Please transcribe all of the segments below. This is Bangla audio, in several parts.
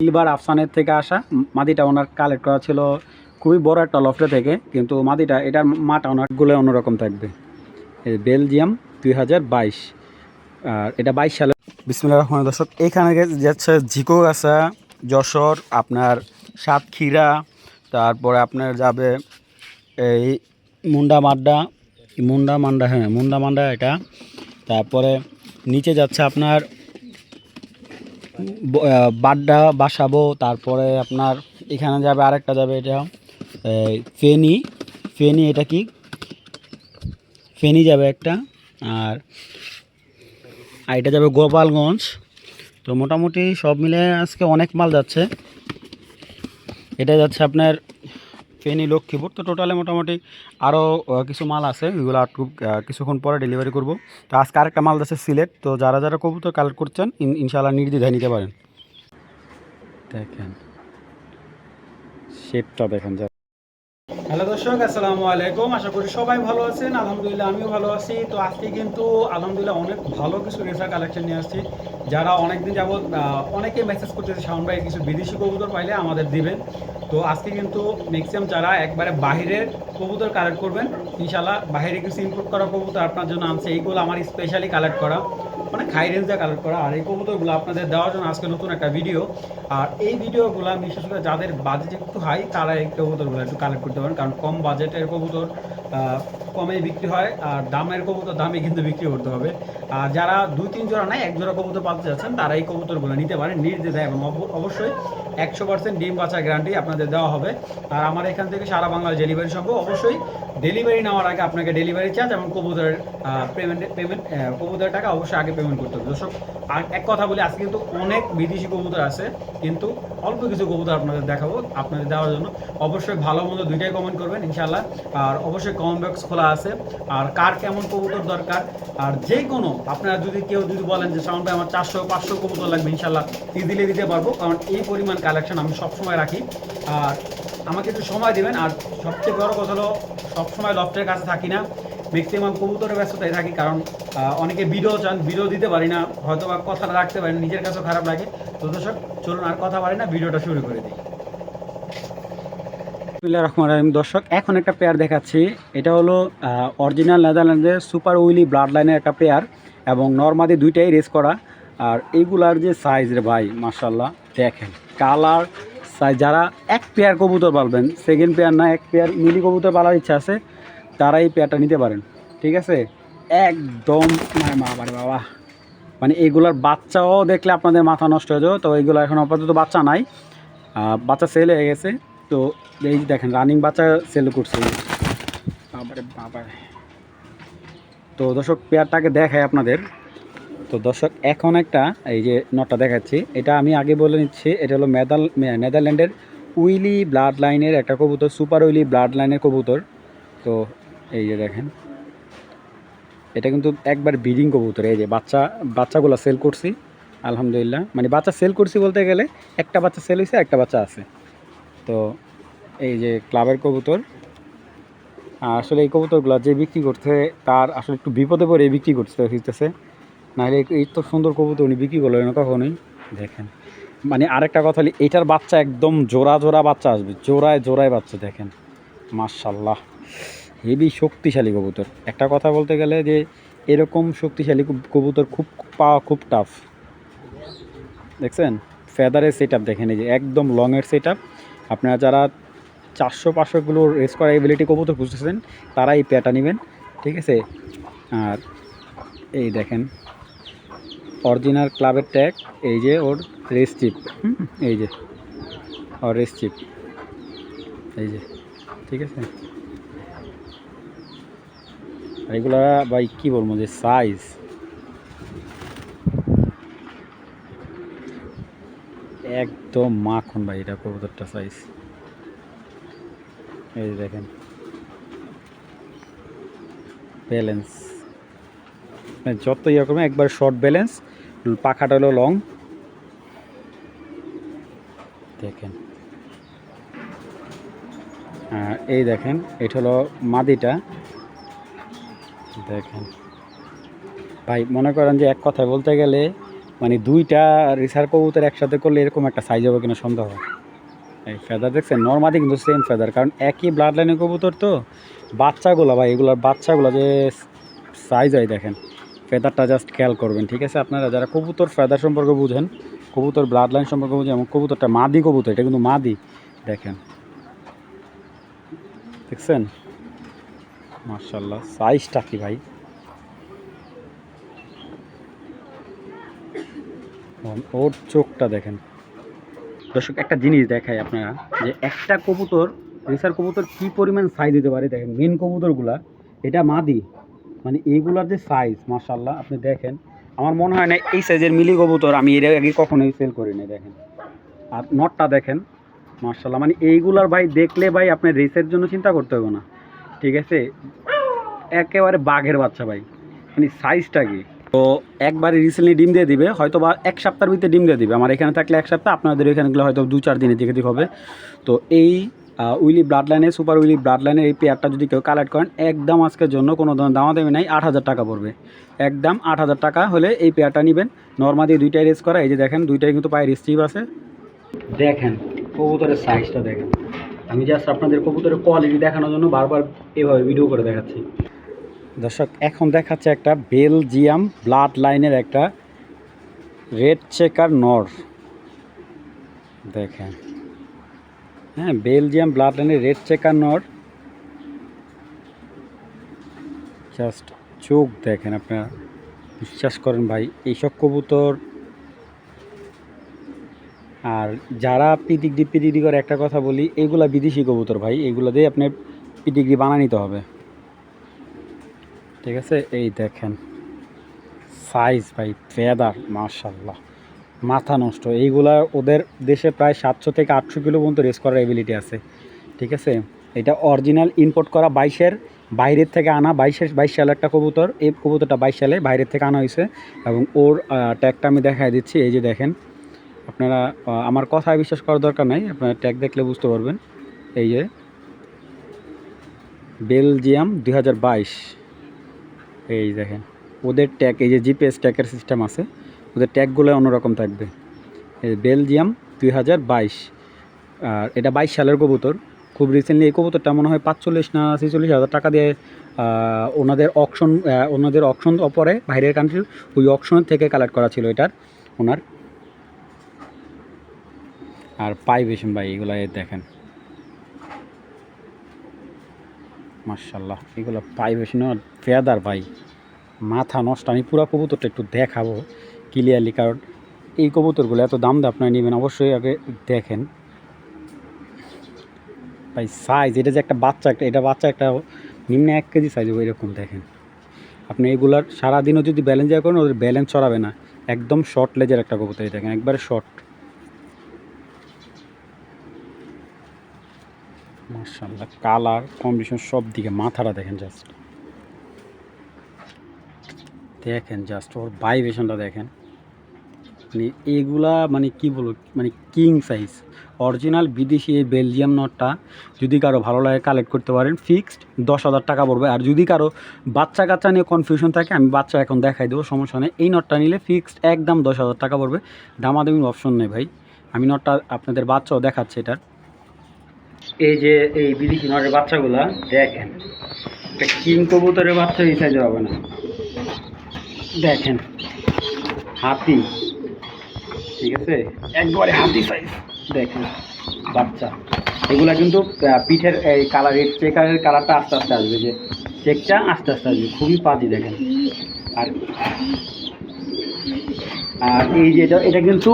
সিলভার আফসানের থেকে আসা মাদিটা ওনার কালেক্ট করা ছিল খুবই বড় একটা লফটে থেকে, কিন্তু মাদিটা এটার মাটা ওনারগুলো অন্যরকম থাকবে। এই বেলজিয়াম 2022, আর এটা 22 সালে। বিসমিল্লাহির রহমানির দর্শক, এখানে যাচ্ছে ঝিকো গাছা, যশোর, আপনার সাতক্ষীরা, তারপরে আপনার যাবে এই মুন্ডা মান্ডা এটা। তারপরে নিচে যাচ্ছে আপনার বাসাবো। তারপরে আপনার এখানে যাবে আরেকটা যাবে এটা ফেনী। এটা কি ফেনী যাবে একটা, আর এটা যাবে গোপালগঞ্জ। তো মোটামুটি সব মিলে আজকে অনেক মাল যাচ্ছে। এটা যাচ্ছে আপনার ফেনী লক্ষ্মীপুর। তো টোটালে মোটামুটি আরও কিছু মাল আছে, এগুলো আর কিছুক্ষণ পরে ডেলিভারি করব। তো আজকে আরেকটা মাল যাচ্ছে সিলেট। তো যারা যারা কবুতর কালেক্ট করছেন ইনশাআল্লাহ নির্দ্বিধায় নিতে পারেন। দেখেন শেপটা দেখেন। হ্যালো দর্শক, আসসালামু আলাইকুম। আশা করি সবাই ভালো আছেন। আলহামদুলিল্লাহ আমিও ভালো আছি। তো আজকে কিন্তু আলহামদুলিল্লাহ অনেক ভালো কিছু রেসার কালেকশন নিয়ে আসছি। যারা অনেকদিন যাবৎ অনেকে মেসেজ করতেছে শাওন ভাই কিছু বিদেশি কবুতর পাইলে আমাদের দিবেন। তো আজকে কিন্তু ম্যাক্সিমাম যারা একবারে বাহিরের কবুতর কালেক্ট করবেন, ইনশাল্লাহ বাইরে কিছু ইম্পোর্ট করা কবুতর আপনার জন্য আনছে। এইগুলো আমার স্পেশালি কালেক্ট করা, মানে হাই রেঞ্জে কালেক্ট করা। আর এই কবুতরগুলো আপনাদের দেওয়ার জন্য আজকে নতুন একটা ভিডিও। আর এই ভিডিওগুলো বিশেষ করে যাদের বাজেট একটু হাই তারা এই কবুতরগুলো একটু কালেক্ট করতে পারেন, কারণ কম বাজেটের কবুতর কমে বিক্রি হয়, আর দামের কবুতর দামে কিন্তু বিক্রি করতে হবে। আর যারা 2-3 জোড়া নাই, এক জোড়া কবুতর পালতে যাচ্ছেন, তারা এই কবুতরগুলো নিতে পারেন নির্দ্বিধায়, এবং অবশ্যই 100% ডিম বাচ্চা গ্যারান্টি আপনাদের দেওয়া হবে। আর আমার এখান থেকে সারা বাংলার ডেলিভারি সম্ভব। অবশ্যই ডেলিভারি নেওয়ার আগে আপনাকে ডেলিভারি চার্জ এবং কবুতরের পেমেন্ট কবুতরের টাকা অবশ্যই আগে পেমেন্ট করতে হবে। দর্শক, আর এক কথা বলি, আজকে কিন্তু অনেক বিদেশি কবুতর আছে, কিন্তু অল্প কিছু কবুতর আপনাদের দেখাবো আপনাদের দেওয়ার জন্য। অবশ্যই ভালো মন্দ দুইটাই কমেন্ট করবেন ইনশাআল্লাহ। আর অবশ্যই কমেন্ট বক্স খোলা আছে। আর কার কেমন কবুতর দরকার, আর যে কোনো আপনারা কেউ যদি বলেন যে শাওন ভাই আমার 400-500 কবুতর লাগবে, ইনশাআল্লাহ ইজিলি দিতে পারবো, কারণ এই পরিমাণ কালেকশন আমি সবসময় রাখি। আর আমাকে একটু সময় দেবেন। আর সবচেয়ে বড় কথা হলো, সবসময় লফটের কাছে থাকি না, ম্যাক্সিমাম কবুতরের ব্যস্ততায় থাকি, কারণ অনেকে ভিডিও চান, ভিডিও দিতে পারি না, হয়তো বা কথাটা রাখতে পারি না, নিজের কাছেও খারাপ লাগে। তো দর্শক চলুন আর কথা পারি না, ভিডিওটা শুরু করে দিই। বিসমিল্লাহির রহমানির রহিম। দর্শক, এখন একটা পেয়ার দেখাচ্ছি। এটা হলো অরিজিনাল নেদারল্যান্ডের সুপার উইলি ব্লাড লাইনের একটা পেয়ার, এবং নর্মাদি দুইটাই রেস করা। আর এইগুলার যে সাইজ রে ভাই, মাশাআল্লাহ দেখেন কালার সাইজ। যারা এক পেয়ার কবুতর পালবেন, সেকেন্ড পেয়ার না, এক পেয়ার মিলি কবুতর পালার ইচ্ছা আছে, তারা এই পেয়ারটা নিতে পারেন। ঠিক আছে, একদম বাবা, মানে এইগুলার বাচ্চাও দেখলে আপনাদের মাথা নষ্ট হয়ে যাবে। তো এইগুলো এখন আপাতত বাচ্চা নাই, বাচ্চা সেল হয়ে গেছে। তো এই দেখেন রানিং বাচ্চা সেল করছে। বাবারে। তো দর্শক, পেয়ারটাকে দেখায় আপনাদের। তো দর্শক, এখন একটা এই যে নটটা দেখাচ্ছি, এটা আমি আগে বলে নিচ্ছি, এটা হলো নেদারল্যান্ডের উইলি ব্লাড লাইনের একটা কবুতর, সুপার উইলি ব্লাড লাইনের কবুতর। তো এই যে দেখেন, এটা কিন্তু একবার ব্রিডিং কবুতর। এই যে বাচ্চাগুলো সেল করছি আলহামদুলিল্লাহ, মানে বাচ্চা সেল করছি বলতে গেলে একটা বাচ্চা সেল হয়েছে, একটা বাচ্চা আছে। তো এই যে ক্লাবের কবুতর। আসলে এই কবুতরগুলো যে বিক্রি করছে, তার আসলে একটু বিপদে পড়ে বিক্রি করতে হইতেছে, নাহলে এই তো সুন্দর কবুতর উনি বিক্রি করলেন না কখনোই। দেখেন, মানে আরেকটা কথা হলো, এইটার বাচ্চা একদম জোড়া বাচ্চা আসবে, জোড়ায় বাচ্চা। দেখেন মাশাআল্লাহ, হেভি শক্তিশালী কবুতর। একটা কথা বলতে গেলে যে এরকম শক্তিশালী কবুতর পাওয়া খুব টাফ। দেখছেন ফেদারের সেট আপ, দেখেন এই যে একদম লংয়ের সেট আপ। আপনারা যারা 400-500 কিলো রেস করা এবিলিটি কবুতর খুঁজতেছেন, তারা এই পেয়ারটা নেবেন। ঠিক আছে, আর এই দেখেন অরিজিনাল ক্লাবের ট্যাগ, এই যে ওর রেস চিপ, এই যে ওর রেস চিপ, এই যে। ঠিক আছে, আর এগুলা ভাই কী বলবো, যে সাইজ একদম মাখন ভাই, এটা কবুতরটা সাইজ। এই দেখেন ব্যালেন্স, যত ইয়ে করবেন একবার শর্ট ব্যালেন্স, পাখাটা হলো লং। দেখেন, এই দেখেন এটা হলো মাদিটা। দেখেন ভাই, মনে করেন যে এক কথায় বলতে গেলে মানে দুইটা রেসার কবুতর একসাথে করলে এরকম একটা সাইজ হবে কিনা সন্দেহ। এই ফেদার দেখছেন নর্মালি কিন্তু সেম ফেদার, কারণ একই ব্লাড লাইনের কবুতর তো। বাচ্চাগুলো ভাই, এগুলোর বাচ্চাগুলো যে সাইজ হয় দেখেন, ফেদারটা জাস্ট খেয়াল করবেন, ঠিক আছে? আপনারা যারা কবুতর ফেদার সম্পর্কে বুঝেন, কবুতর ব্লাড লাইন সম্পর্কে বুঝেন, এবং কবুতরটা মাদি কবুতর, এটা কিন্তু মাদি, দেখেন দেখছেন মাশাআল্লাহ সাইজটা কি ভাই। ওর চোখটা দেখেন। দর্শক একটা জিনিস দেখায় আপনারা, যে একটা কবুতর রেসার কবুতর কী পরিমাণ সাইজ দিতে পারে দেখেন। মেন কবুতরগুলা এটা মাদি, মানে এইগুলার যে সাইজ মাশাআল্লাহ আপনি দেখেন। আমার মনে হয় না এই সাইজের মিলি কবুতর আমি এর আগে কখনোই সেল করিনি, দেখেন। আর নটটা দেখেন মাশাআল্লাহ, মানে এইগুলার ভাই দেখলে ভাই আপনার রেসের জন্য চিন্তা করতে হবে না, ঠিক আছে? একেবারে বাঘের বাচ্চা ভাই, মানে সাইজটা কি। তো একবারে রিসেন্টলি ডিম দিয়ে দিবে, হয়তো বা এক সপ্তাহের ভিতরে ডিম দিয়ে দিবে। আমার এখানে থাকলে এক সপ্তাহ, আপনাদের এখানেগুলো হয়তো 2-4 দিনের দিকে দিকে হবে। তো এই উইলি ব্লাড লাইনের, সুপার উইলি ব্লাড লাইনের এই পেয়ারটা যদি কেউ কালেক্ট করেন, একদম আজকের জন্য কোনো দামাদামি নাই, 8,000 টাকা পড়বে। একদম 8,000 টাকা হলে এই পেয়ারটা নেবেন। নর্মালি দুইটাই রেস করা, এই যে দেখেন দুইটাই কিন্তু পায়ে রিস্ট্রিপ আছে। দেখেন কবুতরের সাইজটা দেখেন। আমি জাস্ট আপনাদের কবুতরের কোয়ালিটি দেখানোর জন্য বারবার এভাবে ভিডিও করে দেখাচ্ছি। দর্শক এখন দেখাচ্ছে একটা বেলজিয়াম ব্লাড লাইনের একটা রেড চেকার নর, দেখেন। হ্যাঁ, বেলজিয়াম ব্লাড লাইনের রেড চেকার নর, জাস্ট চোখ দেখেন আপনারা, বিশ্বাস করেন ভাই এইসব কবুতর। আর যারা পিডিগ্রি করে, একটা কথা বলি, এইগুলা বিদেশি কবুতর ভাই, এইগুলো দিয়ে আপনার পিডিগ্রি বানিয়ে নিতে হবে, ঠিক আছে? এই দেখেন সাইজ ভাই, ফেদার মাশাআল্লাহ, মাথা নষ্ট। এইগুলা ওদের দেশে প্রায় 700 থেকে 800 কিলো পর্যন্ত রেস করার এবিলিটি আছে, ঠিক আছে? এটা অরিজিনাল ইম্পোর্ট করা 22-এর বাইরের থেকে আনা, 22 সালের একটা কবুতর। এই কবুতরটা 22 সালে বাইরের থেকে আনা হয়েছে, এবং ওর ট্যাগটা আমি দেখাই দিচ্ছি। এই যে দেখেন আপনারা, আমার কথায় বিশ্বাস করার দরকার নাই, আপনারা ট্যাগ দেখলে বুঝতে পারবেন। এই যে বেলজিয়াম 2022, এই দেখেন ওদের ট্যাগ, এই যে জিপিএস ট্যাগের সিস্টেম আছে, ওদের ট্যাগগুলো অন্যরকম থাকবে। এই বেলজিয়াম 2022, আর এটা 22 সালের কবুতর। খুব রিসেন্টলি এই কবুতরটা মনে হয় 45 না 46,000 টাকা দিয়ে ওনাদের অকশন অপরে বাইরের কান্ট্রির ওই অকশনের থেকে কালেক্ট করা ছিল এটার ওনার। আর পাই বেশন ভাই, এগুলো দেখেন মাশাআল্লাহ, এগুলো পাই বেশন ফেদার ভাই, মাথা নষ্ট। আমি পুরো কবুতরটা একটু দেখাবো ক্লিয়ারলি, কারণ এই কবুতরগুলো এত দাম দিয়ে আপনারা নেবেন, অবশ্যই আগে দেখেন ভাই সাইজ। এটা যে একটা বাচ্চা, এটা বাচ্চা একটা নিম্ন 1 কেজি সাইজ হবে এরকম, দেখেন আপনি। এগুলার সারাদিনও যদি ব্যালেন্স করেন, ওদের ব্যালেন্স চড়াবে না, একদম শর্ট লেজের একটা কবুতর, দেখেন একবারে শর্ট মাশাআল্লাহ। কালার কম্বিনেশন সব দিকে, মাথাটা দেখেন জাস্ট, দেখেন জাস্ট ওর ভাইব্রেশনটা দেখেন। মানে এগুলা মানে কি বলবো, মানে কিং সাইজ অরিজিনাল বিদেশি এই বেলজিয়াম নটটা যদি কারো ভালো লাগে কালেক্ট করতে পারেন, ফিক্সড 10,000 টাকা পড়বে। আর যদি কারো বাচ্চা কাচ্চা নিয়ে কনফিউশন থাকে, আমি বাচ্চা এখন দেখাই দেবো, সমস্যা নেই। এই নটটা নিলে ফিক্সড একদম 10,000 টাকা পড়বে, দামাদামির অপশন নেই ভাই। আমি নটটা আপনাদের বাচ্চাও দেখাচ্ছি এটার। এই যে এই বিদেশি নটের বাচ্চাগুলা দেখেন, একটা কিং কবুতরের বাচ্চা এই সাইজের হবে না, দেখেন হাতি, ঠিক আছে? একবারে হাতি সাইজ, দেখেন বাচ্চা। এগুলা কিন্তু পিঠের এই কালার, চেকারের কালারটা আস্তে আস্তে আসবে, যে চেকটা আস্তে আস্তে আসবে, খুবই পাজি দেখেন। আর আর এই যে এটা কিন্তু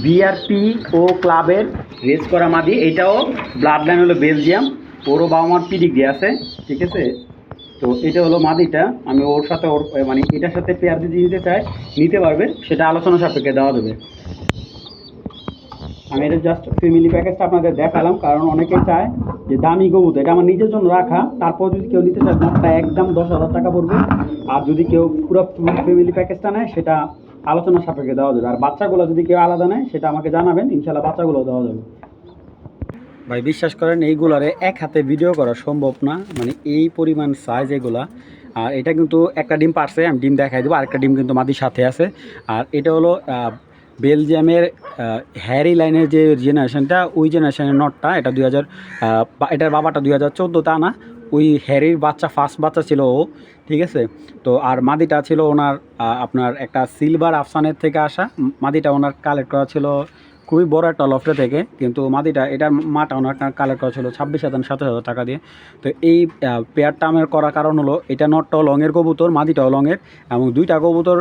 বিআরপি ও ক্লাবের রেস করা মাদি, এটাও ব্লাড লাইন হলো বেলজিয়াম, ওরও বাবা মার পিডিগ্রি আছে, ঠিক আছে? তো এটা হলো মাদিটা। আমি ওর সাথে ওর মানে এটার সাথে পেয়ার যদি নিতে চাই নিতে পারবে, সেটা আলোচনা সাপেক্ষে দেওয়া দেবে। আমি এটা জাস্ট ফ্যামিলি প্যাকেজটা আপনাদের দেখালাম, কারণ অনেকে চায় যে দামি কবুতর, এটা আমার নিজের জন্য রাখা। তারপর যদি কেউ নিতে চায়, নটটা একদম 10,000 টাকা পড়বে। আর যদি কেউ পুরো ফ্যামিলি প্যাকেজটা নেয়, সেটা আলোচনা সাপেক্ষে দেওয়া যাবে। আর বাচ্চাগুলো যদি কেউ আলাদা নেয়, সেটা আমাকে জানাবেন, ইনশাল্লাহ বাচ্চাগুলো দেওয়া যাবে। ভাই বিশ্বাস করেন এইগুলারে এক হাতে ভিডিও করা সম্ভব না, মানে এই পরিমাণ সাইজ এগুলা। আর এটা কিন্তু একটা ডিম পারছে, আমি ডিম দেখাই দেবো, আরেকটা ডিম কিন্তু মাদির সাথে আছে। আর এটা হলো বেলজিয়ামের হ্যারি লাইনের যে জেনারেশনটা, ওই জেনারেশনের নটটা। এটা 2000, এটার বাবাটা 2014, তা না, ওই হ্যারির বাচ্চা ফার্স্ট বাচ্চা ছিল ও, ঠিক আছে। তো আর মাদিটা ছিল ওনার আপনার একটা সিলভার আফসানের থেকে আসা মাদিটা, ওনার কালেক্ট করা ছিল খুবই বড় একটা লফটে থেকে, কিন্তু মাদিটা এটার মাটা ওনার কালেক্ট করা ছিল 26,000 টাকা দিয়ে। তো এই পেয়ারটা আমার করার কারণ হলো, এটা নটটাও লংয়ের কবুতর, মাদিটাও লংয়ের, এবং দুইটা কবুতর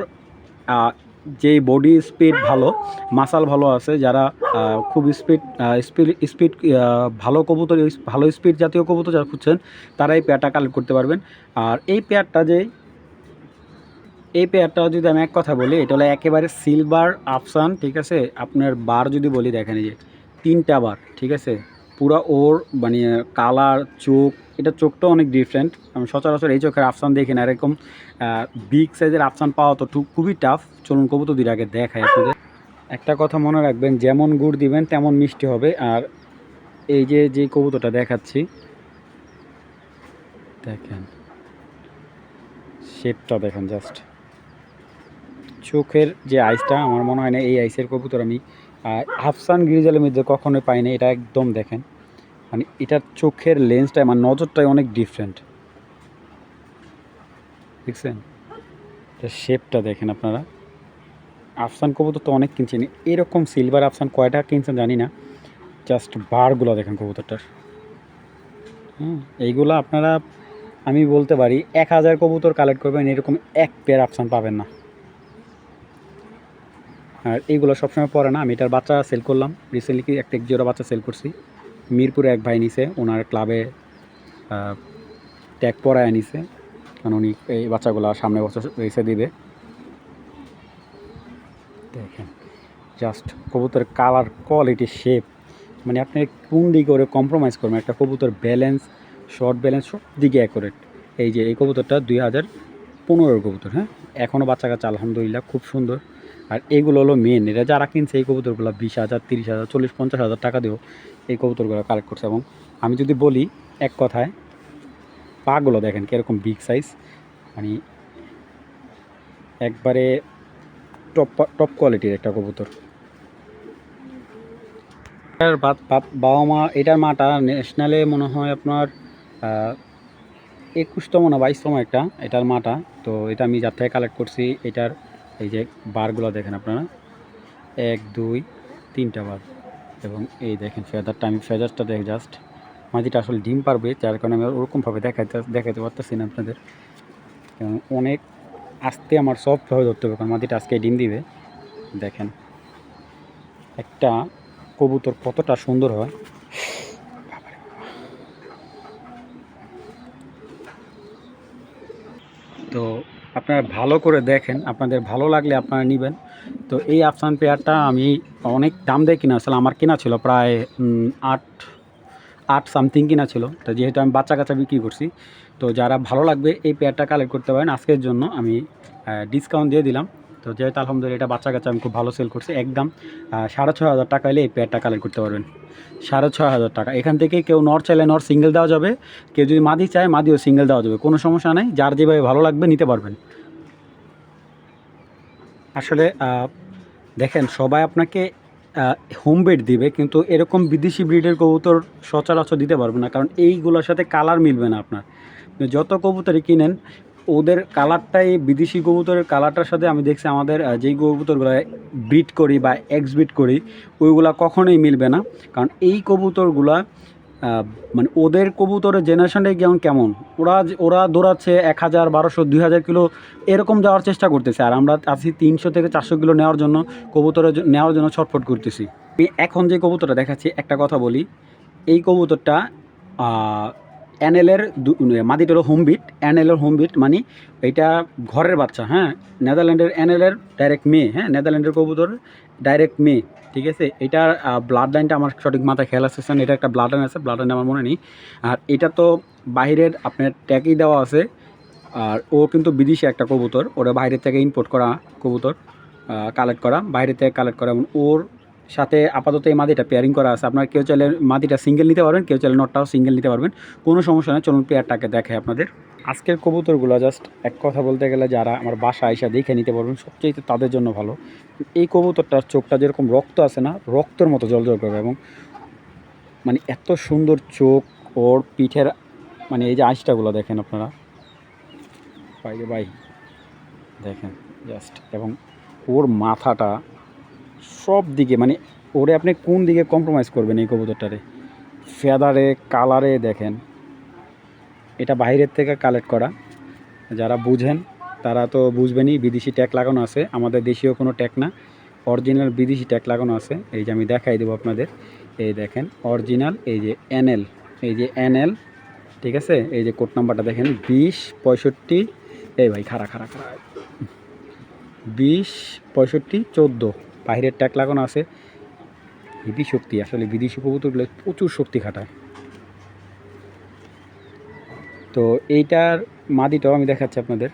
যেই বডি স্পিড ভালো, মাসাল ভালো আছে, যারা খুব স্পিড ভালো কবুতর, ভালো স্পিড জাতীয় কবুতর যারা খুঁজছেন, তারা এই পেয়ারটা কালেক্ট করতে পারবেন। আর এই পেয়ারটাও যদি আমি এক কথা বলি, এটা হলো একেবারে সিলভার আফসান, ঠিক আছে। আপনার বার যদি বলি, দেখেন এই যে 3টা বার, ঠিক আছে। পুরো ওর মানে কালার, চোখ, এটা চোখটাও অনেক ডিফারেন্ট। আমি সচরাচর এই চোখের আফসান দেখি না, এরকম বিগ সাইজের আফসান পাওয়া তো খুবই টাফ। চলুন কবুতর দুই আগে দেখাই আপনাদের। একটা কথা মনে রাখবেন, যেমন গুড় দিবেন তেমন মিষ্টি হবে। আর এই যে কবুতরটা দেখাচ্ছি, দেখেন শেপটা দেখেন, জাস্ট চোখের যে আইসটা, আমার মনে হয় না এই আইসের কবুতর আমি আফসান গ্রিজালের মধ্যে কখনোই পাই না। এটা একদম দেখেন, মানে এটার চোখের লেন্সটা, মানে নজরটাই অনেক ডিফারেন্ট, দেখছেন। এটা শেপটা দেখেন আপনারা। আফসান কবুতর তো অনেক কিনছেন, এরকম সিলভার আফসান কয়টা কিনছেন জানি না। জাস্ট বারগুলো দেখেন কবুতরটার। এইগুলো আপনারা, আমি বলতে পারি 1000 কবুতর কালেক্ট করবেন, এরকম এক পেয়ার আফসান পাবেন না। আর এইগুলো সবসময় পরে না। আমি এটার বাচ্চা সেল করলাম রিসেন্টলি, একটা জোড়া বাচ্চা সেল করছি। মিরপুরে এক ভাই নিছে, ওনার ক্লাবে ট্যাগ পরায় নিছে, কারণ উনি এই বাচ্চাগুলো সামনে বছর রেসে দিবে। দেখেন জাস্ট কবুতরের কালার, কোয়ালিটি, শেপ, মানে আপনি কোন দিকে করে কম্প্রোমাইজ করবেন একটা কবুতর, ব্যালেন্স, শর্ট ব্যালেন্স, সব দিকে অ্যাকুরেট। এই কবুতরটা 2015 কবুতর, হ্যাঁ, এখনও বাচ্চা কাচ্চা আলহামদুলিল্লাহ খুব সুন্দর। আর এইগুলো হলো মেন, এটা যারা কিনছে এই কবুতরগুলো 20,000, 30,000, 40-50,000 টাকা দিয়েও এই কবুতরগুলো কালেক্ট করছে। এবং আমি যদি বলি এক কথায়, পাগুলো দেখেন কীরকম বিগ সাইজ, মানে একবারে টপ কোয়ালিটির একটা কবুতর। এটার বাবা মা, এটার মাটা ন্যাশনালে মনে হয় আপনার 21তম না 22তম একটা, এটার মাটা। তো এটা আমি যার থেকে কালেক্ট করছি, এটার এই যে বারগুলো দেখেন আপনারা, 1, 2, 3টা বার। এবং এই দেখেন ফেদারটা, আমি ফেদারটা দেখে জাস্ট, মাঝিটা আসলে ডিম পারবে, যার কারণে আমি ওরকমভাবে দেখাতে পারতেছি না আপনাদের, কারণ অনেক আস্তে আমার সফটভাবে ধরতে হবে, কারণ মাঝিটা আজকে ডিম দিবে। দেখেন একটা কবুতর কতটা সুন্দর হয়। তো আপনারা ভালো করে দেখেন, আপনাদের ভালো লাগলে আপনারা নেবেন। তো এই আফসান পেয়ারটা আমি অনেক দাম দিয়ে কিনা, আসলে আমার কেনা ছিল প্রায় 8 সামথিং কিনা ছিল। তো যেহেতু আমি বাচ্চা কাচ্চা বিক্রি করছি, তো যারা ভালো লাগবে এই পেয়ারটা কালেক্ট করতে পারেন। আজকের জন্য আমি ডিসকাউন্ট দিয়ে দিলাম। তো যেহেতু আলহামদুলিল্লাহ এটা বাচ্চা কাচ্চা আমি খুব ভালো সেল করছি, একদম 6,500 টাকা হলে এই পেয়ারটা কালেক্ট করতে পারবেন। 6,500 টাকা। এখান থেকে কেউ নর চাইলে নর সিঙ্গেল দেওয়া যাবে, কেউ যদি মাদি চায় মাদিও সিঙ্গেল দেওয়া যাবে, কোনো সমস্যা নেই, যার যেভাবে ভালো লাগবে নিতে পারবেন। আসলে দেখেন সবাই আপনাকে হোম বেড দিবে, কিন্তু এরকম বিদেশি ব্রিডের কবুতর সচরাচর দিতে পারবে না, কারণ এইগুলোর সাথে কালার মিলবে না আপনার। যত কবুতরই কিনেন, ওদের কালারটাই, বিদেশি কবুতরের কালারটার সাথে আমি দেখছি আমাদের যেই কবুতরগুলো ব্রিড করি বা এক্স ব্রিড করি, ওইগুলা কখনোই মিলবে না। কারণ এই কবুতরগুলা মানে ওদের কবুতরের জেনারেশনটাই কেমন, ওরা দৌড়াচ্ছে 1000, 1200, 2000 কিলো এরকম যাওয়ার চেষ্টা করতেছে, আর আমরা আছি 300 থেকে 400 কিলো নেওয়ার জন্য, নেওয়ার জন্য ছটফট করতেছি। আমি এখন যে কবুতরটা দেখাচ্ছি, একটা কথা বলি, এই কবুতরটা এনএলের মাদিটা হলো হোমবিট, এনএলের হোমবিট, মানে এইটা ঘরের বাচ্চা, হ্যাঁ, নেদারল্যান্ডের এনএলের ডাইরেক্ট মেয়ে, হ্যাঁ, নেদারল্যান্ডের কবুতর ডাইরেক্ট মেয়ে, ঠিক আছে। এটার ব্লাড লাইনটা আমার সঠিক মাথায় খেয়াল আসতেছে না, এটা একটা ব্লাড লাইন আছে, ব্লাড লাইন আমার মনে নেই। আর এটা তো বাইরের আপনার ট্যাগই দেওয়া আছে। আর ও কিন্তু বিদেশি একটা কবুতর, ওরা বাইরের থেকে ইম্পোর্ট করা কবুতর, কালেক্ট করা, বাইরে থেকে কালেক্ট করা, এবং ওর সাথে আপাতত এই মাদিটা পেয়ারিং করা আছে। আপনার কেউ চাইলে মাদিটা সিঙ্গেল নিতে পারবেন, কেউ চাইলে নটটাও সিঙ্গেল নিতে পারবেন, কোনো সমস্যা নেই। চলুন পেয়ারটাকে দেখাই আপনাদের। আজকের কবুতরগুলো জাস্ট এক কথা বলতে গেলে যারা আমার বাসা আইসা দেখে নিতে পারবেন সবচেয়ে তাদের জন্য ভালো। এই কবুতরটার চোখটা যেরকম রক্ত আছে না, রক্তের মতো জ্বলজ্বল করবে, এবং মানে এত সুন্দর চোখ ওর পিঠের, মানে এই যে আঁশটাগুলো দেখেন আপনারা বাইরে ভাই দেখেন জাস্ট, এবং ওর মাথাটা সব দিকে, মানে ওরে আপনি কোন দিকে কম্প্রোমাইজ করবেন এই কবুতরটারে, ফেদারে কালারে দেখেন। এটা বাইরের থেকে কালেক্ট করা, যারা বুঝেন তারা তো বুঝবেনই। বিদেশি ট্যাগ লাগানো আছে, আমাদের দেশীয় কোনো ট্যাগ না, অরিজিনাল বিদেশি ট্যাগ লাগানো আছে। এই যে আমি দেখাই দেবো আপনাদের, এই দেখেন অরিজিনাল, এই যে এনএল, এই যে এনএল, ঠিক আছে। এই যে কোড নাম্বারটা দেখেন 2065, এই ভাই খাড়া 206514, বাইরের ট্যাগ লাগানো আছে। হেভি শক্তি, আসলে বিদেশি কবুতরগুলো প্রচুর শক্তি খাটায়। তো এইটার মাদিটাও আমি দেখাচ্ছি আপনাদের,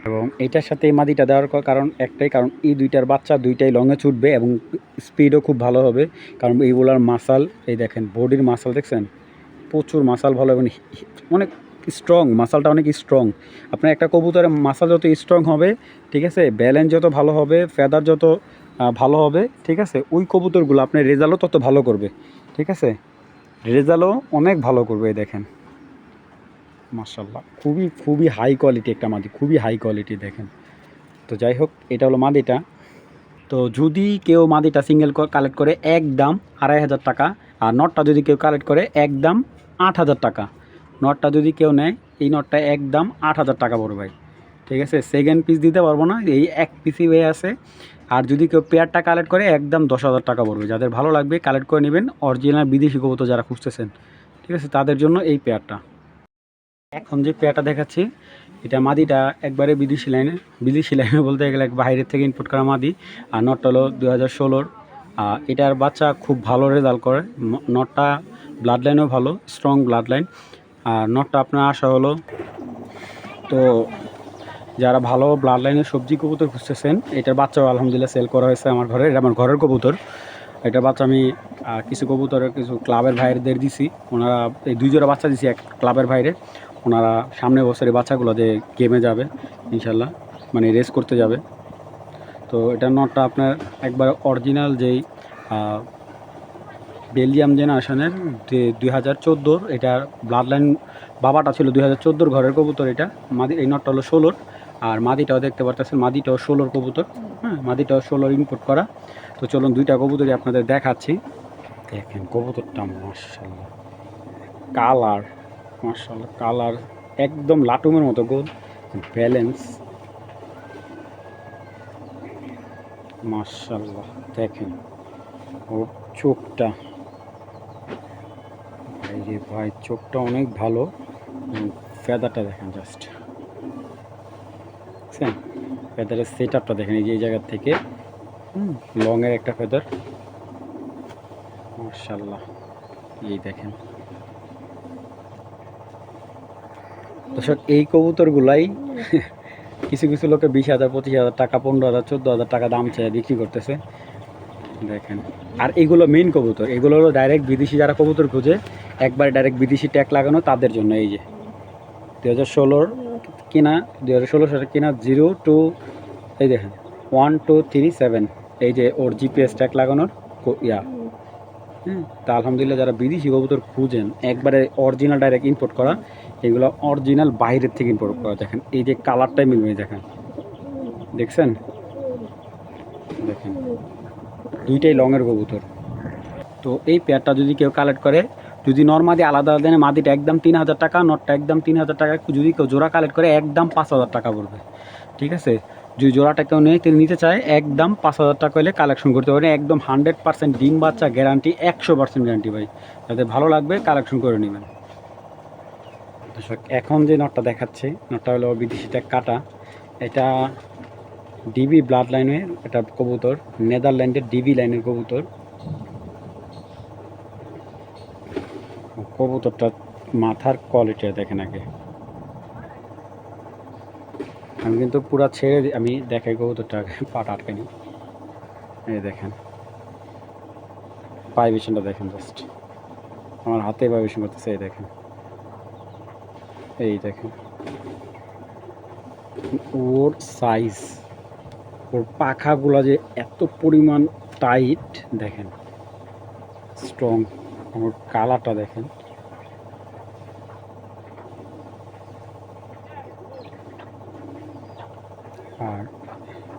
এবং এইটার সাথে এই মাদিটা দেওয়ার কারণ একটাই, কারণ এই দুইটার বাচ্চা দুইটাই লংয়ে ছুটবে এবং স্পিডও খুব ভালো হবে। কারণ এইগুলার মাসাল, এই দেখেন বডির মাসাল দেখছেন, প্রচুর মাসাল ভালো, এবং অনেক স্ট্রং, মাসালটা অনেক স্ট্রং। আপনার একটা কবুতরের মাসাল যত স্ট্রং হবে, ঠিক আছে, ব্যালেন্স যত ভালো হবে, ফেদার যত ভালো হবে, ঠিক আছে, ওই কবুতরগুলো আপনার রেজাল্টও তত ভালো করবে, ঠিক আছে, রেজাল্টও অনেক ভালো করবে। দেখেন মাশাআল্লাহ, খুবই খুবই হাই কোয়ালিটি একটা মাদি, খুবই হাই কোয়ালিটি দেখেন। তো যাই হোক, এটা হলো মাদিটা। তো যদি কেউ মাদিটা সিঙ্গেল কালেক্ট করে একদম 2500 টাকা, আর নটটা যদি কেউ কালেক্ট করে একদম 8000 টাকা। নটটা যদি কেউ নেয়, এই নটটা একদম 8000 টাকা পড়বে ভাই, ঠিক আছে। সেকেন্ড পিস দিতে পারবো না, এই এক পিসই হয়ে আছে। আর যদি কেউ পেয়ারটা কালেক্ট করে একদম 10,000 টাকা পড়বে। যাদের ভালো লাগবে কালেক্ট করে নেবেন, অরিজিনাল বিদেশি কবুতর যারা খুঁজতেছেন, ঠিক আছে, তাদের জন্য এই পেয়ারটা। এখন যে পেয়ারটা দেখাচ্ছি, এটা মাদিটা একবারে বিদেশি লাইনে বলতে গেলে বাইরের থেকে ইম্পোর্ট করা মাদি। আর নটটা হলো 2016। এটার বাচ্চা খুব ভালো রেজাল্ট করে। নটটা ব্লাড লাইনও ভালো, স্ট্রং ব্লাড লাইন। আর নটটা আপনার আশা হলো, তো যারা ভালো ব্লাড লাইনের সবজি কবুতর খুঁজতেছেন, এটার বাচ্চাও আলহামদুলিল্লাহ সেল করা হয়েছে আমার ঘরে। এটা আমার ঘরের কবুতর। এটার বাচ্চা আমি কিছু কবুতরের কিছু ক্লাবের ভাইদের দিছি, ওনারা এই 2 জোড়া বাচ্চা দিছি এক ক্লাবের ভাইরে। ওনারা সামনের বছরের বাচ্চাগুলো দিয়ে গেমে যাবে ইনশাল্লাহ, মানে রেস করতে যাবে। তো এটার নটটা আপনার একবার অরিজিনাল যেই বেলজিয়াম জেনারেশনের 2014, এটার ব্লাড লাইন বাবাটা ছিল 2014 ঘরের কবুতর। এটা মাদি, এই নটটা হলো 16। আর মাদিটাও দেখতে পারতেছেন, মাদিটাও 16 কবুতর। হ্যাঁ, মাদিটাও 16 ইম্পোর্ট করা। তো চলুন দুইটা কবুতরই আপনাদের দেখাচ্ছি। দেখেন কবুতরটা মাশাআল্লাহ, কালার মাশাআল্লাহ, কালার একদম লাটুমের মতো গোল, ব্যালেন্স মাশাআল্লাহ। দেখেন ওর চোখটা, ভাই রে ভাই, চোখটা অনেক ভালো। ফেদারটা দেখেন জাস্ট, বুঝছেন, ফেদারের সেট আপটা দেখেন, এই যে এই জায়গার থেকে লংয়ের একটা ফেদার মাশাআল্লাহ। এই দেখেন দর্শক, এই কবুতরগুলাই কিছু কিছু লোকে 20,000, 25,000 টাকা, 15,000, 14,000 টাকা দাম চেয়ে বিক্রি করতেছে দেখেন। আর এগুলো মেইন কবুতর, এগুলো হলো ডাইরেক্ট বিদেশি যারা কবুতর খুঁজে, একবার ডাইরেক্ট বিদেশি ট্যাগ লাগানো, তাদের জন্য। এই যে 2016 কিনা, 2016 সালে কিনা 02, এই দেখেন 1237, এই যে ওর জিপিএস ট্যাগ লাগানোর তা আলহামদুলিল্লাহ যারা বিদেশি কবুতর খুঁজেন, একবারে অরিজিনাল ডাইরেক্ট ইম্পোর্ট করা, এগুলো অরিজিনাল বাইরের থেকে ইম্পোর্ট করা। দেখেন এই যে কালারটাই মিলবে, দেখেন, দেখছেন, দেখেন দুইটাই লংয়ের কবুতর। তো এই পেয়ারটা যদি কেউ কালেক্ট করে, যদি নর্মাদি আলাদা আলাদা মাদিটা একদম 3,000 টাকা, নটটা একদম 3,000 টাকা, যদি কেউ জোড়া কালেক্ট করে একদম 5,000 টাকা পড়বে, ঠিক আছে। যদি জোড়াটা কেউ নেই, তিনি নিতে চায় একদম 5,000 টাকা হলে কালেকশন করতে পারেন। একদম 100% ডিম বাচ্চা গ্যারান্টি, 100% গ্যারান্টি ভাই। যাদের ভালো লাগবে কালেকশন করে নেবেন। দর্শক, এখন যে নটটা দেখাচ্ছে, নটটা হলো বিদেশি ট্যাগ কাটা। এটা ডিবি ব্লাড লাইনের এটা কবুতর, নেদারল্যান্ডের ডিবি লাইনের কবুতর। কবুতরটা মাথার কোয়ালিটি দেখেন আগে, আমি কিন্তু পুরা ছেড়ে আমি দেখাই কবুতরটা, পাটা আটকানি, এই দেখেন ভাইব্রেশনটা দেখেন, জাস্ট আমার হাতে ভাইব্রেশন করতেছে, এই দেখেন ওর সাইজ, ওর পাখাগুলো যে এত পরিমাণ টাইট দেখেন, স্ট্রং, ওর কালারটা দেখেন। আর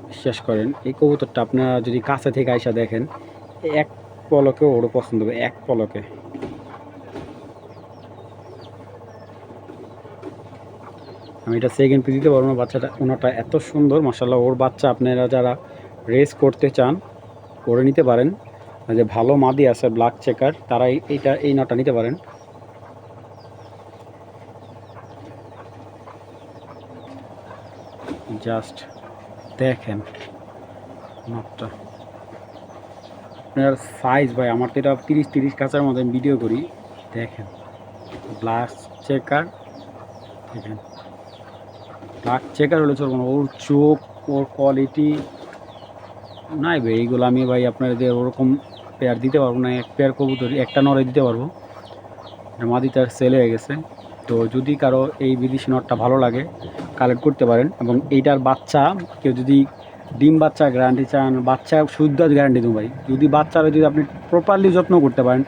বিশ্বাস করেন এই কবুতরটা আপনারা যদি কাছে থেকে আইসা দেখেন, এক পলকে ওরও পছন্দ হবে, এক পলকে। আমি এটা সেকেন্ড পিস দিতে পারবো না, বাচ্চাটা ওনাটা এত সুন্দর মাশাআল্লাহ। ওর বাচ্চা আপনারা যারা রেস করতে চান করে নিতে পারেন, যে ভালো মাদি আছে ব্ল্যাক চেকার, তারা এই নটা নিতে পারেন। জাস্ট দেখেন নটটা, আপনার সাইজ ভাই, আমার তো এটা 30 কাছার মতো ভিডিও করি। দেখেন ব্ল্যাক চেকার, দেখেন ব্ল্যাক চেকার হলে চলবো না, ওর চোখ, ওর কোয়ালিটি নাই ভাই, এইগুলো আমি ভাই আপনাদের ওরকম পেয়ার দিতে পারবো না। এক পেয়ার কবুতরই একটা নরে দিতে পারবো, মাদিটার সেল হয়ে গেছে। তো যদি কারো এই বিদেশি নটটা ভালো লাগে কালেক্ট করতে পারেন। এবং এইটার বাচ্চা কেউ যদি ডিম বাচ্চা গ্যারান্টি চান, বাচ্চা শুদ্ধ গ্যারান্টি দেবো ভাই। যদি বাচ্চারা যদি আপনি প্রপারলি যত্ন করতে পারেন,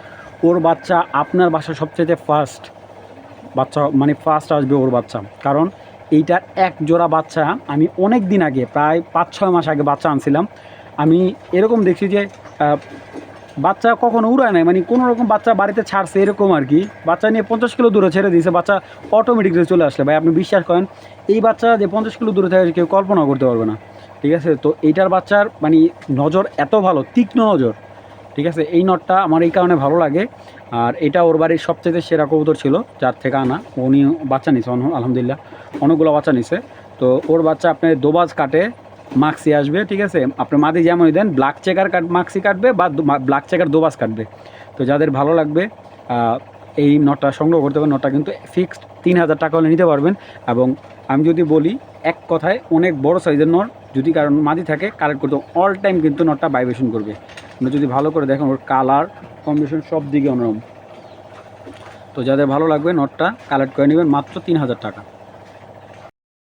ওর বাচ্চা আপনার বাসায় সবচেয়ে ফার্স্ট বাচ্চা, মানে ফার্স্ট আসবে ওর বাচ্চা। কারণ এইটার এক জোড়া বাচ্চা আমি অনেক দিন আগে, প্রায় 5-6 মাস আগে বাচ্চা আনছিলাম। আমি এরকম দেখছি যে বাচ্চা কখনো উড়ায় নাই, মানে কোনো রকম বাচ্চা বাড়িতে ছাড়ছে এরকম আর কি। বাচ্চা নিয়ে 50 কিলো দূরে ছেড়ে দিয়েছে, বাচ্চা অটোমেটিকলি চলে আসলে ভাই আপনি বিশ্বাস করেন, এই বাচ্চা যে 50 কিলো দূরে থাকে কেউ কল্পনা করতে পারবে না, ঠিক আছে। তো এইটার বাচ্চার মানে নজর এত ভালো, তীক্ষ্ণ নজর, ঠিক আছে। এই নটটা আমার এই কারণে ভালো লাগে। আর এটা ওর বাড়ির সবচেয়ে সেরা কবুতর ছিল, যার থেকে আনা। উনি বাচ্চা নিছে আলহামদুলিল্লাহ, অনেকগুলো বাচ্চা নিছে। তো ওর বাচ্চা আপনি দোবাজ কাটে মাক্সি আসবে, ঠিক আছে। আপনি মাদি যেমনই দেন, ব্ল্যাক চেকার মাক্সি কাটবে বা ব্ল্যাক চেকার দোবাজ কাটবে। তো যাদের ভালো লাগবে এই নটটা সংগ্রহ করতে পারেন। নটটা কিন্তু ফিক্সড 3000 টাকা হলে নিতে পারবেন। এবং আমি যদি বলি এক কথায়, অনেক বড় সাইজের নট যদি কারণ মাদি থাকে কালেক্ট করতে অল টাইম কিন্তু নটটা ভাইব্রেশন করবে। আপনি যদি ভালো করে দেখেন, ওর কালার কম্বিনেশন সব দিকে অন্যরকম। তো যাদের ভালো লাগবে নটটা কালেক্ট করে নেবেন মাত্র 3000 টাকা।